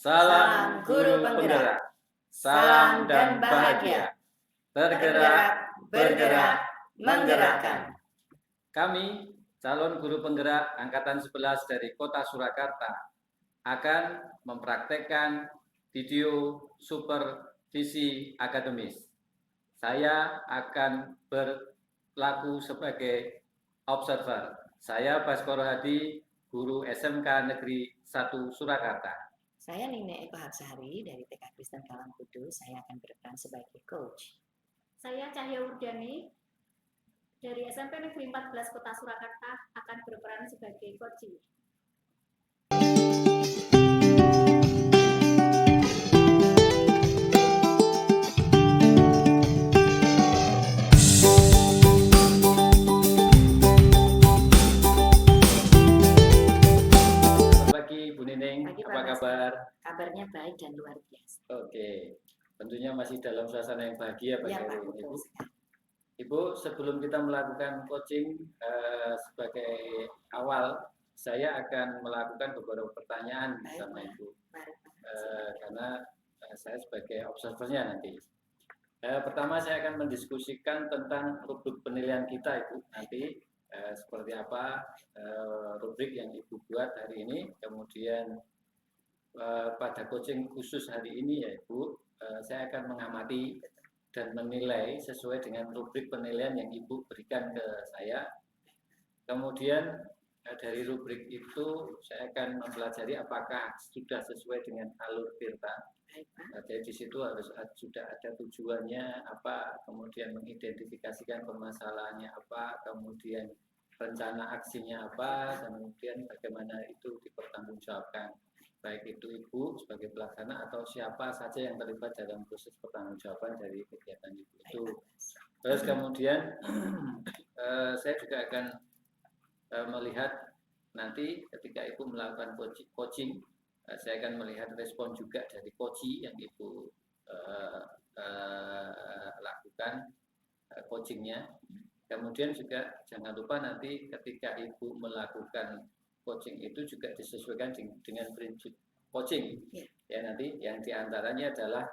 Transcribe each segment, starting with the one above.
Salam guru penggerak, salam dan bahagia, tergerak, bergerak, menggerakkan. Kami, calon guru penggerak Angkatan 11 dari Kota Surakarta, akan mempraktekkan video supervisi akademis. Saya akan berlaku sebagai observer. Saya Baskoro Hadi, guru SMK Negeri 1 Surakarta. Saya Nine Eko Hapsari dari TK Kristen Kalang Kudus. Saya akan berperan sebagai coach. Saya Cahya Wurdani dari SMP Negeri 14 Kota Surakarta akan berperan sebagai coaching. Bu Nining, apa kabar? Kabarnya baik dan luar biasa. Oke, tentunya masih dalam suasana yang bahagia pagi hari ini, Bu. Sekali. Ibu, sebelum kita melakukan coaching sebagai awal, saya akan melakukan beberapa pertanyaan bersama Ibu, karena saya sebagai observernya nanti. Pertama, saya akan mendiskusikan tentang rubrik penilaian kita, Ibu, nanti. Seperti apa rubrik yang Ibu buat hari ini, kemudian pada coaching khusus hari ini ya Ibu, saya akan mengamati dan menilai sesuai dengan rubrik penilaian yang Ibu berikan ke saya. Kemudian dari rubrik itu saya akan mempelajari apakah sudah sesuai dengan alur Tirta. Jadi di situ harus sudah ada tujuannya apa, kemudian mengidentifikasikan permasalahannya apa, kemudian rencana aksinya apa, kemudian bagaimana itu dipertanggungjawabkan, baik itu Ibu sebagai pelaksana atau siapa saja yang terlibat dalam proses pertanggungjawaban dari kegiatan Ibu itu. Terus kemudian saya juga akan melihat nanti ketika Ibu melakukan coaching, saya akan melihat respon juga dari coachee yang Ibu lakukan coachingnya. Kemudian juga jangan lupa nanti ketika Ibu melakukan coaching itu juga disesuaikan dengan prinsip coaching. Ya nanti yang diantaranya adalah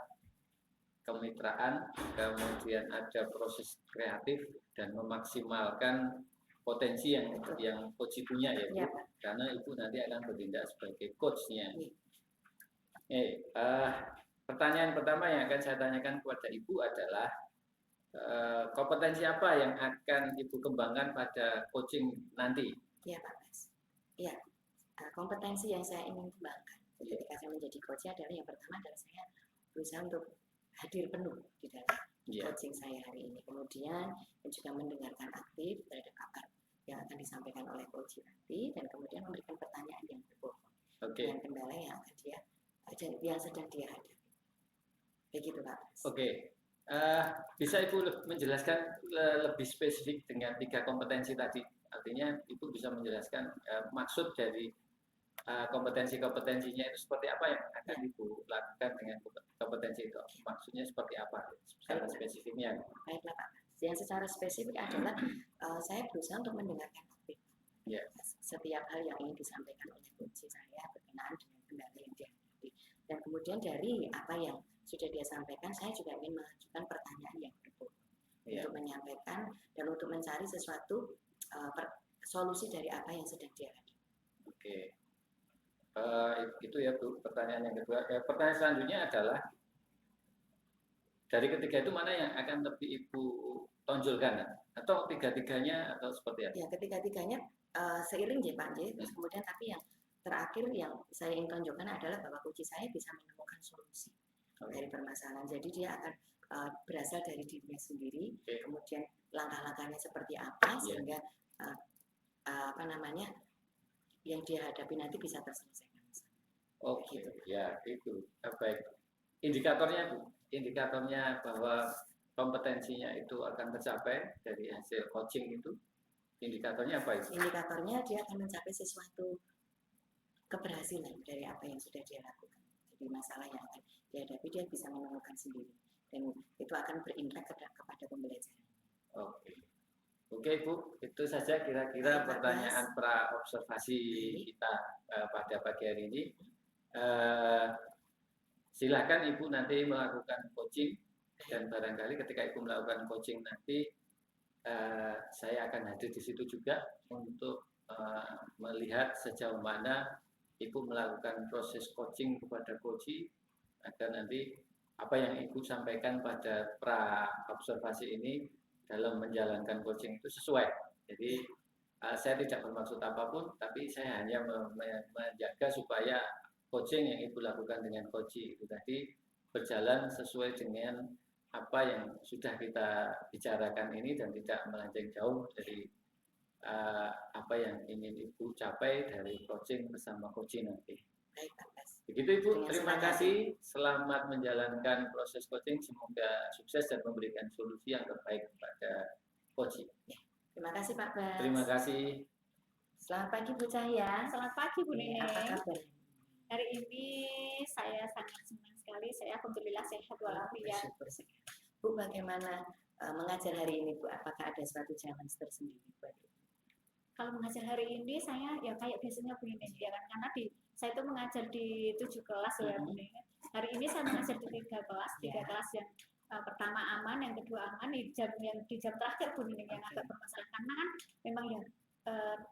kemitraan, kemudian ada proses kreatif dan memaksimalkan potensi yang coach punya ya Bu, karena Ibu nanti akan bertindak sebagai coachnya. Pertanyaan pertama yang akan saya tanyakan kepada Ibu adalah kompetensi apa yang akan Ibu kembangkan pada coaching nanti? Ya Pak Bas. Ya, kompetensi yang saya ingin kembangkan ketika saya menjadi coach adalah yang pertama adalah saya berusaha untuk hadir penuh di dalam coaching saya hari ini. Kemudian juga mendengarkan aktif terhadap apa yang akan disampaikan oleh coach nanti, dan kemudian memberikan pertanyaan yang berbobot dengan kendala yang akan yang sedang dia hadapi. Begitu Pak. Bisa Ibu menjelaskan lebih spesifik dengan 3 kompetensi tadi? Artinya Ibu bisa menjelaskan maksud dari kompetensinya itu seperti apa yang akan Ibu lakukan dengan kompetensi itu? Maksudnya seperti apa? Secara spesifiknya. Baiklah Pak. Yang secara spesifik adalah saya berusaha untuk mendengarkan aktif. Setiap hal yang ingin disampaikan oleh coach saya berkenaan dengan kendala yang dihadapi. Dan kemudian dari apa yang sudah dia sampaikan, saya juga ingin mengajukan pertanyaan yang berbobot untuk menyampaikan dan untuk mencari sesuatu solusi dari apa yang sedang dia hadapi. Itu ya Bu, pertanyaan yang kedua. Pertanyaan selanjutnya adalah dari ketiga itu mana yang akan lebih Ibu tonjolkan, atau tiga-tiganya atau seperti apa? Ya, ketiga-tiganya seiring Pak J. Terus kemudian tapi yang terakhir yang saya ingin tonjolkan adalah bahwa coach saya bisa menemukan solusi dari permasalahan. Jadi dia akan berasal dari dirinya sendiri, kemudian langkah-langkahnya seperti apa sehingga yang dia hadapi nanti bisa terselesaikan. Gitu. Ya itu baik. Indikatornya Bu, indikatornya bahwa kompetensinya itu akan tercapai dari hasil coaching itu, indikatornya apa itu? Indikatornya dia akan mencapai sesuatu keberhasilan dari apa yang sudah dia lakukan. Jadi masalah yang akan dihadapi dia bisa menemukan sendiri dan itu akan berimpact kepada pembelajaran. Oke Bu, itu saja kira-kira pertanyaan pra observasi kita pada pagi hari ini. silakan Ibu nanti melakukan coaching, dan barangkali ketika Ibu melakukan coaching nanti saya akan hadir di situ juga untuk melihat sejauh mana Ibu melakukan proses coaching kepada coachee, agar nanti apa yang Ibu sampaikan pada pra observasi ini dalam menjalankan coaching itu sesuai. Jadi saya tidak bermaksud apapun, tapi saya hanya menjaga supaya coaching yang Ibu lakukan dengan coachee itu tadi berjalan sesuai dengan apa yang sudah kita bicarakan ini dan tidak melenceng jauh dari apa yang ingin Ibu capai dari coaching bersama coaching nanti. Baik, Pak Bas. Begitu Ibu, terima kasih. Selamat menjalankan proses coaching. Semoga sukses dan memberikan solusi yang terbaik kepada coaching. Terima kasih Pak Bas. Terima kasih. Selamat pagi Bu Cahya. Selamat pagi Bu Neneng. Apa kabar? Hari ini saya sangat senang sekali. Saya alhamdulillah sehat walafiat. Bu, bagaimana mengajar hari ini Bu? Apakah ada suatu challenge tersendiri buat Ibu? Kalau mengajar hari ini saya ya kayak biasanya Bu Neneng ya kan, karena saya itu mengajar di 7 kelas ya Bu Neneng. Hari ini saya mengajar di 3 kelas, 3 kelas yang pertama aman, yang kedua aman, di jam terakhir Bu Neneng yang agak bermasalah, karena kan memang ya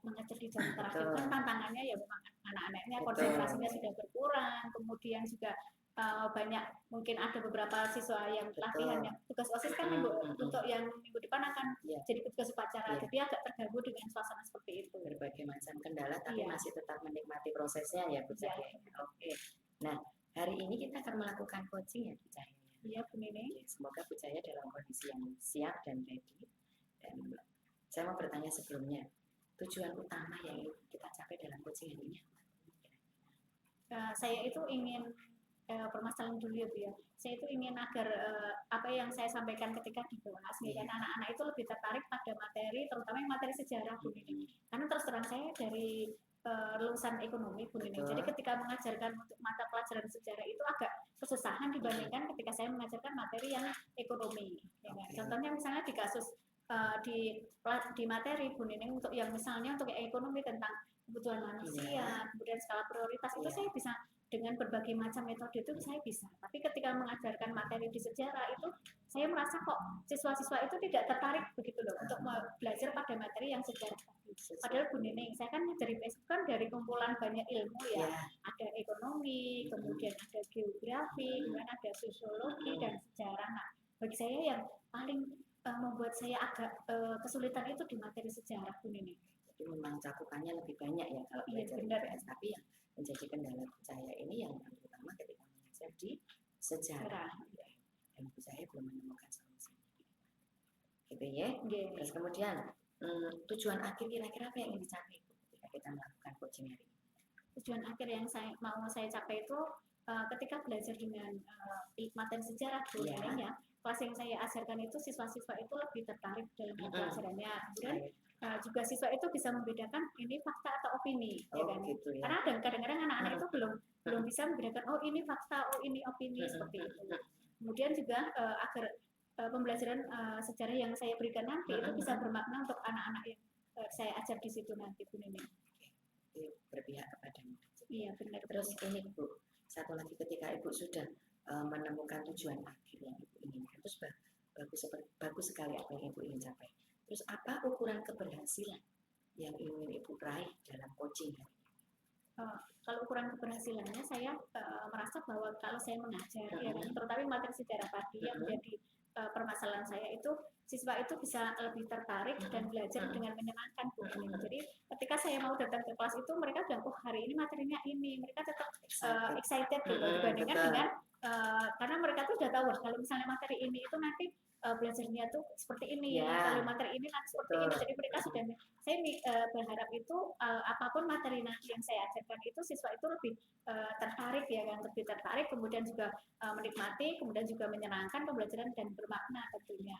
mengajar di jam terakhir kan tantangannya ya memang anak-anaknya konsentrasinya sudah berkurang, kemudian juga banyak mungkin ada beberapa siswa yang latihan yang tugas OSIS kan untuk yang minggu depan akan jadi petugas upacara, jadi agak terganggu dengan suasana seperti itu. Berbagai macam kendala tapi masih tetap menikmati prosesnya ya Bu Cahya. Oke. Nah, hari ini kita akan melakukan coaching ya Bu Cahya. Iya Bu Neneng. Semoga Bu Cahya dalam kondisi yang siap dan ready. Dan saya mau bertanya sebelumnya, tujuan utama yang kita capai dalam coaching ini saya itu ingin permasalahan dulu ya Bu ya. Saya itu ingin agar apa yang saya sampaikan ketika di kelas, dan anak-anak itu lebih tertarik pada materi, terutama yang materi sejarah Bu Neneng. Karena terus terang saya dari lulusan ekonomi Bu Neneng. Jadi ketika mengajarkan untuk mata pelajaran sejarah itu agak kesusahan dibandingkan ketika saya mengajarkan materi yang ekonomi. Ya kan? Contohnya misalnya di kasus di materi Bu Neneng untuk yang misalnya untuk ekonomi tentang kebutuhan manusia, kemudian skala prioritas itu saya bisa dengan berbagai macam metode itu saya bisa. Tapi ketika mengajarkan materi di sejarah itu saya merasa kok siswa-siswa itu tidak tertarik begitu loh untuk belajar pada materi yang sejarah tadi. Padahal Bu Neneng, saya kan dari basic kan dari kumpulan banyak ilmu ya. Ada ekonomi, kemudian ada geografi, kemudian ada sosiologi dan sejarah. Nah, bagi saya yang paling membuat saya agak kesulitan itu di materi sejarah Bu Neneng. Jadi memang cakupannya lebih banyak ya kalau belajar IPS, tapi yang menjadi kendala Bu Cahya ini yang terutama ketika mengajar di sejarah. Dan Bu Cahya belum menemukan solusinya. Gitu ya. Terus kemudian tujuan akhir kira-kira apa yang ingin dicapai ketika kita melakukan coaching hari ini? Tujuan akhir yang mau saya capai itu ketika belajar dengan materi sejarah Bu Neneng ya, kelas yang saya ajarkan itu siswa-siswa itu lebih tertarik dalam pelajarannya. Kemudian juga siswa itu bisa membedakan ini fakta atau opini, ya kan? Gitu ya. Karena kadang-kadang anak-anak itu belum bisa membedakan oh ini fakta, oh ini opini seperti itu. Kemudian juga agar pembelajaran sejarah yang saya berikan nanti itu bisa bermakna untuk anak-anak yang saya ajar di situ nanti Bu Neneng. Berpihak kepada murid. Iya benar. Terus ini Bu, satu lagi ketika Ibu sudah menemukan tujuan akhir yang Ibu inginkan, terus bagus sekali apa yang Ibu ingin capai. Terus apa ukuran keberhasilan yang ingin Ibu raih dalam coaching hari ini? Kalau ukuran keberhasilannya saya merasa bahwa kalau saya mengajar, ya kan, terutama materi sejarah tadi yang menjadi permasalahan saya itu siswa itu bisa lebih tertarik dan belajar dengan menyenangkan Bu Neneng. Jadi ketika saya mau datang ke kelas itu mereka bilang oh hari ini materinya ini, mereka tetap excited gitu dibandingkan dengan karena mereka tuh sudah tahu kalau misalnya materi ini itu nanti belajarnya tuh seperti ini, kalau materi ini nanti seperti ini, jadi mereka sudah, saya berharap itu apapun materi nanti yang saya ajarkan itu siswa itu lebih tertarik ya kan, lebih tertarik, kemudian juga menikmati, kemudian juga menyenangkan pembelajaran dan bermakna tentunya.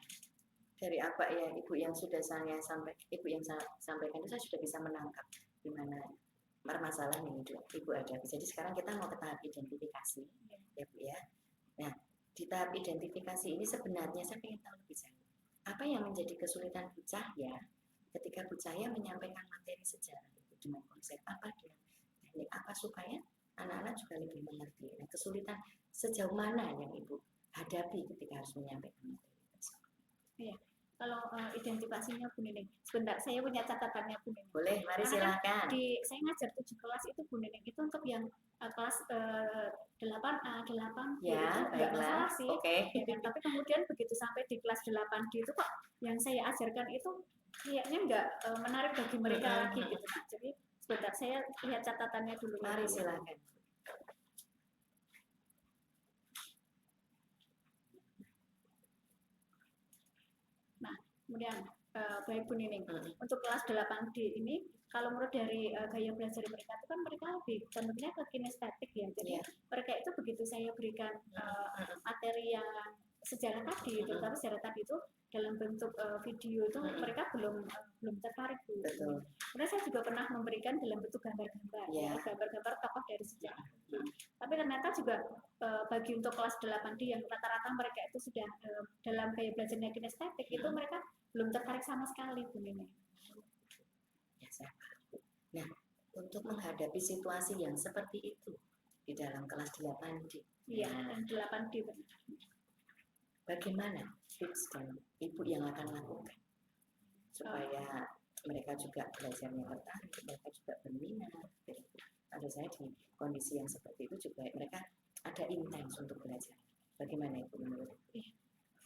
Dari apa ya Ibu yang sudah saya sampaikan itu saya sudah bisa menangkap di mana permasalahan yang Ibu ada. Jadi sekarang kita mau ke tahap identifikasi ya Bu ya. Nah, di tahap identifikasi ini sebenarnya saya ingin tahu lebih jauh. Apa yang menjadi kesulitan Bu Cahya ketika Bu Cahya menyampaikan materi sejarah itu dengan konsep apa, dengan teknik apa supaya anak-anak juga lebih mengerti. Nah, kesulitan sejauh mana yang Ibu hadapi ketika harus menyampaikan materi tersebut? Iya. Kalau identifikasinya Bu Nining, sebentar saya punya catatannya Bu Nining. Boleh, mari silakan. Saya ngajar 7 kelas itu Bu Nining, itu untuk yang kelas 8A, 8B ya, itu nggak masalah sih. Okay. Ya kan? Tapi kemudian begitu sampai di kelas 8D itu kok yang saya ajarkan itu kayaknya nggak menarik bagi mereka lagi gitu. Jadi sebentar saya lihat catatannya dulu. Mari silakan. Kemudian baik Bu Nining, untuk kelas 8D ini kalau menurut dari gaya belajar mereka itu kan mereka lebih tentunya ke kinestetik ya. Jadi mereka itu begitu saya berikan materi yang sejarah tadi, terutama sejarah tadi itu dalam bentuk video itu mereka belum tertarik Bu. Karena saya juga pernah memberikan dalam bentuk gambar-gambar, gambar-gambar tokoh dari sejarah. Tapi ternyata juga bagi untuk kelas 8D yang rata-rata mereka itu sudah dalam gaya belajarnya kinestetik itu mereka belum tertarik sama sekali Bu Nining. Nah, untuk menghadapi situasi yang seperti itu di dalam kelas 8D. Iya, 8D benar. Bagaimana tips dan Ibu yang akan lakukan supaya mereka juga belajarnya tertarik, mereka juga berminat. Ada saya di kondisi yang seperti itu juga mereka ada intens untuk belajar. Bagaimana Ibu menurut?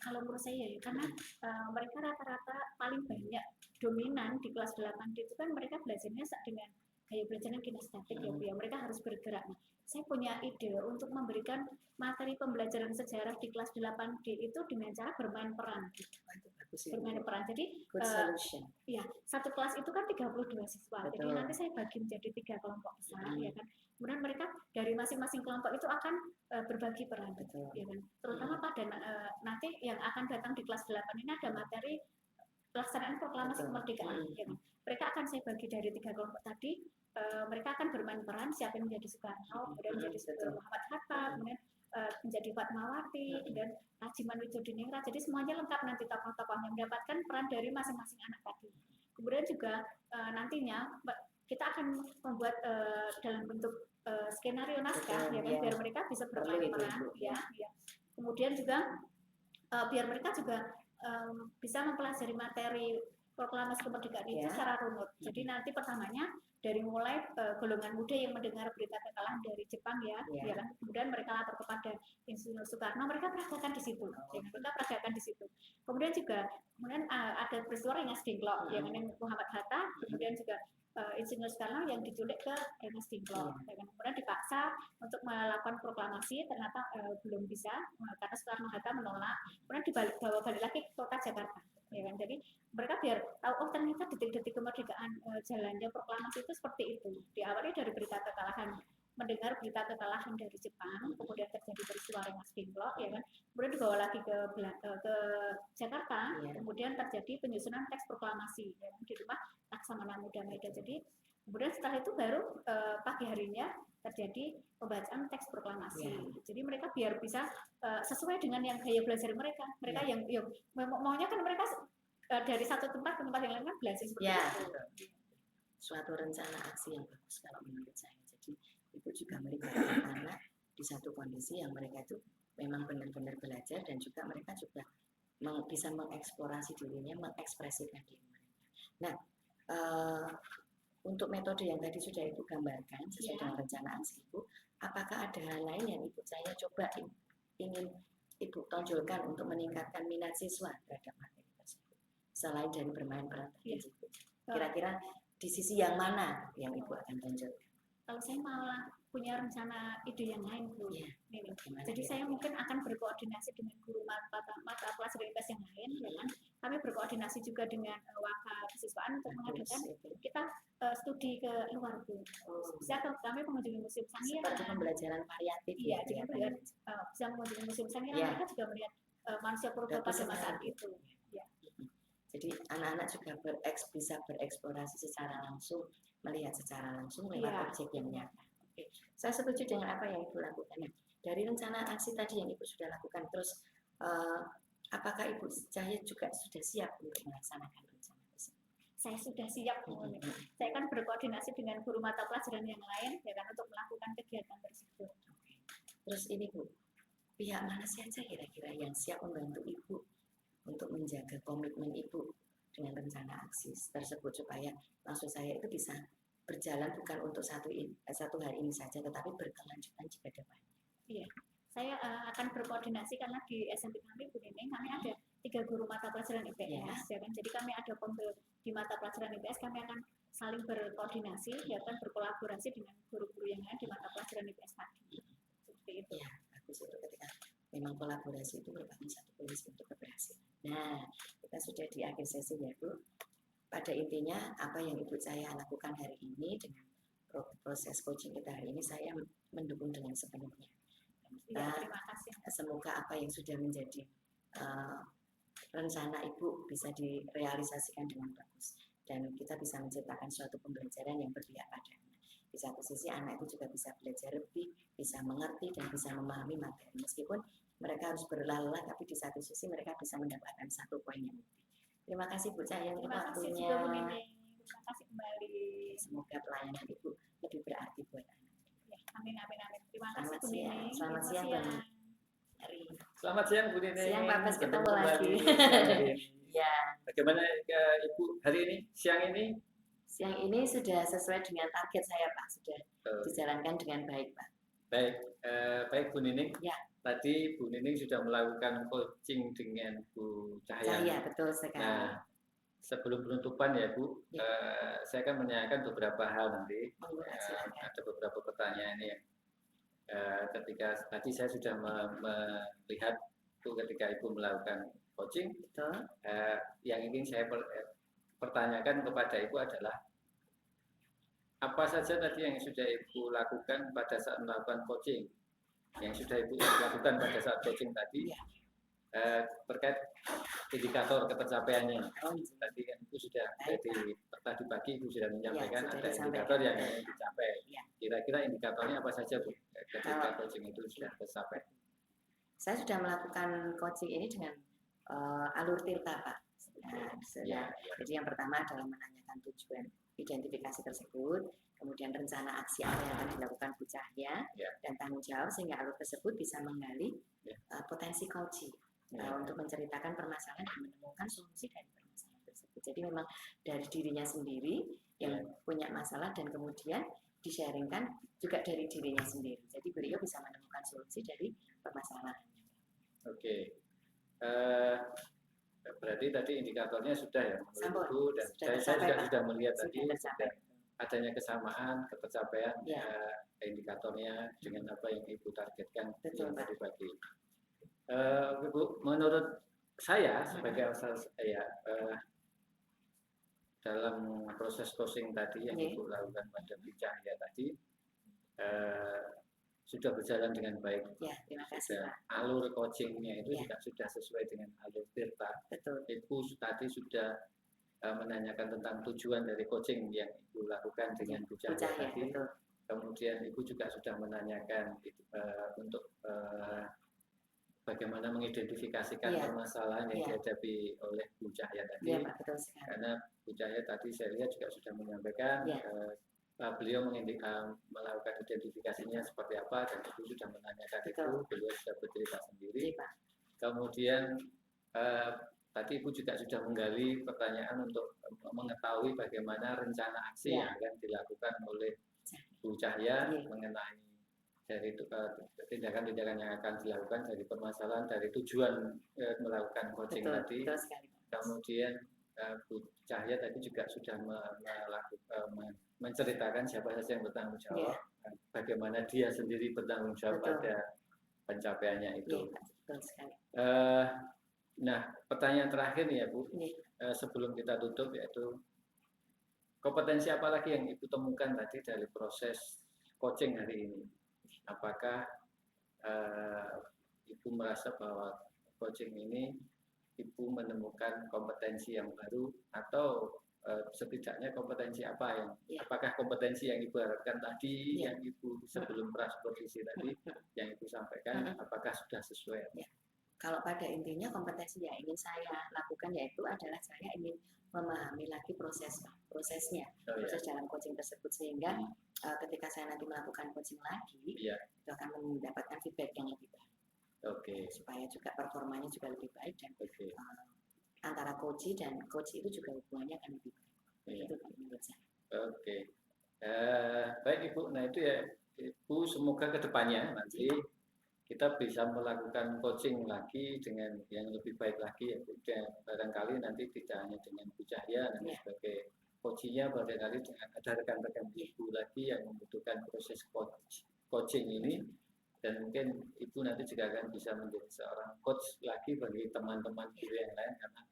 Kalau menurut saya ya, karena mereka rata-rata paling banyak dominan di kelas 8D itu kan mereka belajarnya dengan gaya belajarnya kinestetik ya, mereka harus bergerak. Nah, saya punya ide untuk memberikan materi pembelajaran sejarah di kelas 8D itu dengan cara bermain peran. Bermain peran. Jadi ya, satu kelas itu kan 32 siswa. Betul. Jadi nanti saya bagi menjadi 3 kelompok besar ya kan. Kemudian mereka dari masing-masing kelompok itu akan berbagi peran. Betul. Ya kan. Terutama pada nanti yang akan datang di kelas 8 ini ada materi pelaksanaan proklamasi kemerdekaan. Ya kan. Mereka akan saya bagi dari 3 kelompok tadi. Mereka akan bermain peran, siapa yang menjadi Soekarno, kemudian menjadi Muhammad Hatta, kemudian menjadi Fatmawati, dan Rajiman Widodiningrat. Jadi semuanya lengkap nanti tokoh-tokohnya mendapatkan peran dari masing-masing anak tadi. Kemudian juga nantinya kita akan membuat dalam bentuk skenario naskah, ya kan, biar mereka bisa bermain peran, ya. Kemudian juga biar mereka juga bisa mempelajari materi proklamasi kemerdekaan itu secara runut. Jadi nanti pertamanya dari mulai golongan muda yang mendengar berita kekalahan dari Jepang ya kan? Kemudian mereka lapor kepada Insinyur Soekarno, mereka peragakan di situ, Kemudian juga ada peristiwa Rengas Dengklok, yang Muhammad Hatta, kemudian juga Insinyur Soekarno yang diculik ke Rengas Dengklok, kemudian dipaksa untuk melakukan proklamasi, ternyata belum bisa karena Soekarno Hatta menolak, kemudian bawa balik lagi ke kota Jakarta. Ya kan? Jadi mereka biar tahu ternyata detik-detik kemerdekaan jalannya proklamasi itu seperti itu. Diawali dari berita kekalahan, mendengar berita kekalahan dari Jepang, kemudian terjadi peristiwa Rengas Dengklok, ya kan? Kemudian dibawa lagi ke Jakarta, kemudian terjadi penyusunan teks proklamasi ya kan? Di rumah Laksamana Muda Meda. Jadi kemudian setelah itu baru pagi harinya terjadi pembacaan teks proklamasi. Jadi mereka biar bisa sesuai dengan yang gaya belajar mereka. Mereka yang maunya kan mereka dari satu tempat ke tempat yang lain kan belajar seperti itu. Suatu rencana aksi yang bagus kalau menurut saya. Jadi Ibu juga melibatkan anak di satu kondisi yang mereka itu memang benar-benar belajar dan juga mereka juga bisa mengeksplorasi dirinya, mengekspresikan diri mereka. Nah, untuk metode yang tadi sudah Ibu gambarkan sesuai dengan rencana aksi Ibu, apakah ada hal lain yang Ibu saya coba ingin Ibu tonjolkan untuk meningkatkan minat siswa terhadap materi tersebut selain dari bermain peran tadi Ibu? Kira-kira di sisi yang mana yang Ibu akan tonjolkan? Kalau saya malah punya rencana ide yang lain Bu. Jadi saya mungkin akan berkoordinasi dengan guru mata pelajaran IPS yang lain, ya kan. Kami berkoordinasi juga dengan wakil kesiswaan untuk mengadakan kita studi ke luar Bu. Bisa kami mengunjungi museum Sangiran. Seperti pembelajaran variatif. Iya, bisa mengunjungi museum Sangiran. Mereka juga melihat manusia purba pada masa itu. Ya. Jadi anak-anak juga bisa bereksplorasi secara langsung, melihat secara langsung lewat objek yang nyata. Oke. Saya setuju dengan apa yang Ibu lakukan. Dari rencana aksi tadi yang Ibu sudah lakukan, terus apakah Ibu Cahya juga sudah siap untuk melaksanakan rencana tersebut? Saya sudah siap. Saya kan berkoordinasi dengan guru mata pelajaran yang lain ya kan untuk melakukan kegiatan Terus ini Bu, pihak mana saja kira-kira yang siap membantu Ibu untuk menjaga komitmen Ibu dengan rencana aksi tersebut supaya maksud saya itu bisa berjalan bukan untuk satu hari ini saja, tetapi berkelanjutan juga depan. Iya, saya akan berkoordinasi karena di SMP kami Bu Nining kami ada 3 guru mata pelajaran IPS, ya kan. Jadi kami ada pembel di mata pelajaran IPS, kami akan saling berkoordinasi, ya kan, berkolaborasi dengan guru-guru yang lain di mata pelajaran IPS tadi. Seperti itu. Ya, bagus itu ketika memang kolaborasi itu merupakan satu kunci untuk keberhasilan. Nah, kita sudah di akhir sesi ya Bu. Pada intinya apa yang Ibu saya lakukan hari ini dengan proses coaching kita hari ini saya mendukung dengan sepenuhnya. Ya, terima kasih. Semoga apa yang sudah menjadi rencana Ibu bisa direalisasikan dengan bagus dan kita bisa menciptakan suatu pembelajaran yang berpihak pada anak. Di satu sisi anak itu juga bisa belajar lebih, bisa mengerti dan bisa memahami materi. Meskipun mereka harus berlalah, tapi di satu sisi mereka bisa mendapatkan satu poin yang lebih. Terima kasih Bu Cahaya untuk waktunya. Terima kasih kembali. Semoga pelayanan Ibu lebih berarti buat anak. Ya, amin, amin, amin. Terima kasih Bu Nining. Selamat siang Bang Ari. Selamat siang Bu Nining. Siang Pak Bas, ketemu lagi. Ya. Bagaimana Ibu hari ini, siang ini? Siang ini sudah sesuai dengan target saya Pak, sudah dijalankan dengan baik Pak. Baik, baik Bu Nining. Ya. Tadi Bu Nining sudah melakukan coaching dengan Bu Cahaya. Cahaya, betul sekali. Nah, sebelum penutupan ya Bu, ya. Saya akan menanyakan beberapa hal nanti. Ada beberapa pertanyaan yang ketika tadi saya sudah melihat Bu ketika Ibu melakukan coaching. Betul. Yang ingin saya pertanyakan kepada Ibu adalah apa saja tadi yang sudah Ibu lakukan pada saat melakukan coaching? Yang sudah Ibu lakukan pada saat coaching tadi ya. Terkait indikator ketercapaiannya. Tadi kan Ibu sudah tadi pagi Ibu sudah menyampaikan ya, ada indikator yang ingin dicapai. Ya. Kira-kira indikatornya apa saja Bu ketika coaching itu sudah tercapai? Saya sudah melakukan coaching ini dengan alur tirta Pak. Nah, ya. Jadi yang pertama adalah menanyakan tujuan identifikasi tersebut, kemudian rencana aksi apa yang akan dilakukan Bu Cahya, dan tanggung jawab sehingga alur tersebut bisa menggali potensi coaching untuk menceritakan permasalahan dan menemukan solusi dari permasalahan tersebut. Jadi memang dari dirinya sendiri yang punya masalah dan kemudian di-sharingkan juga dari dirinya sendiri. Jadi beliau bisa menemukan solusi dari permasalahannya. Oke. Berarti tadi indikatornya sudah ya menurut Ibu dan saya juga sudah melihat tadi adanya kesamaan ketercapaian indikatornya dengan apa yang Ibu targetkan tadi pagi. Ibu, menurut saya sebagai asal saya dalam proses coaching tadi yang Ibu lakukan pada Bu Cahya tadi sudah berjalan dengan baik. Ya, terima kasih Pak. Alur coachingnya itu juga sudah sesuai dengan alur tirta. Betul. Ibu tadi sudah menanyakan tentang tujuan dari coaching yang Ibu lakukan dengan Bu Cahya tadi. Betul. Kemudian Ibu juga sudah menanyakan untuk bagaimana mengidentifikasikan permasalahan yang dihadapi oleh Bu Cahya tadi. Ya, Pak, betul sekali. Karena Bu Cahya tadi saya lihat juga sudah menyampaikan beliau melakukan identifikasinya seperti apa dan Ibu sudah menanyakan itu, beliau sudah bercerita sendiri. Ya, kemudian tadi Ibu juga sudah menggali pertanyaan untuk mengetahui bagaimana rencana aksi yang akan dilakukan oleh Bu Cahya mengenai dari tindakan-tindakan yang akan dilakukan dari permasalahan, dari tujuan melakukan coaching tadi. Kemudian Bu Cahya tadi juga sudah menceritakan siapa saja yang bertanggung jawab, bagaimana dia sendiri bertanggung jawab pada pencapaiannya itu. Nah, pertanyaan terakhir nih ya Bu, sebelum kita tutup yaitu kompetensi apa lagi yang Ibu temukan tadi dari proses coaching hari ini? Apakah Ibu merasa bahwa coaching ini Ibu menemukan kompetensi yang baru atau setidaknya kompetensi apa yang apakah kompetensi yang Ibu harapkan tadi yang Ibu sebelum prasupervisi tadi yang Ibu sampaikan apakah sudah sesuai? kalau pada intinya kompetensi yang ingin saya lakukan yaitu adalah saya ingin memahami lagi prosesnya, proses dalam coaching tersebut, sehingga ketika saya nanti melakukan coaching lagi, itu akan mendapatkan feedback yang lebih baik. Supaya juga performanya juga lebih baik, dan antara coach dan coach itu juga hubungannya akan lebih baik. Itu menurut saya. Baik Ibu, nah itu ya Ibu, semoga kedepannya nanti kita bisa melakukan coaching lagi dengan yang lebih baik lagi ya Bu. Dan barangkali nanti tidak hanya dengan Bu Cahya nanti sebagai coachingnya, barangkali dengan ada rekan-rekan Ibu lagi yang membutuhkan proses coaching ini, dan mungkin Ibu nanti juga akan bisa menjadi seorang coach lagi bagi teman-teman Ibu yang lain, karena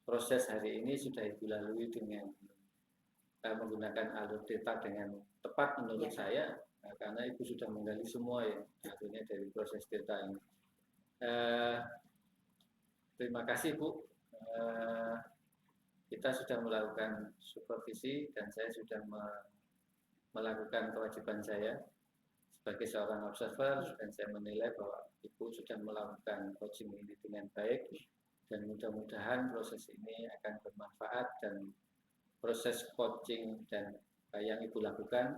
proses hari ini sudah Ibu lalui dengan menggunakan alur data dengan tepat menurut saya. Nah, karena Ibu sudah menggali semua ya akhirnya dari proses data ini. Terima kasih Bu. Kita sudah melakukan supervisi dan saya sudah melakukan kewajiban saya sebagai seorang observer, dan saya menilai bahwa Ibu sudah melakukan coaching ini dengan baik, dan mudah-mudahan proses ini akan bermanfaat dan proses coaching dan yang Ibu lakukan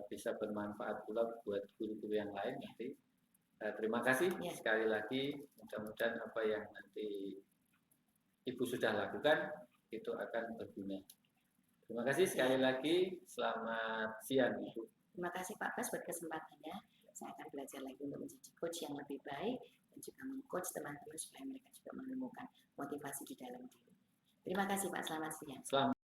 bisa bermanfaat pula buat guru-guru yang lain nanti. Terima kasih sekali lagi, mudah-mudahan apa yang nanti Ibu sudah lakukan itu akan berguna. Terima kasih sekali lagi, selamat siang Ibu. Terima kasih Pak Bas buat kesempatannya. Saya akan belajar lagi untuk menjadi coach yang lebih baik dan juga meng-coach teman-teman supaya mereka juga menemukan motivasi di dalam diri. Terima kasih Pak, selamat siang. Selamat.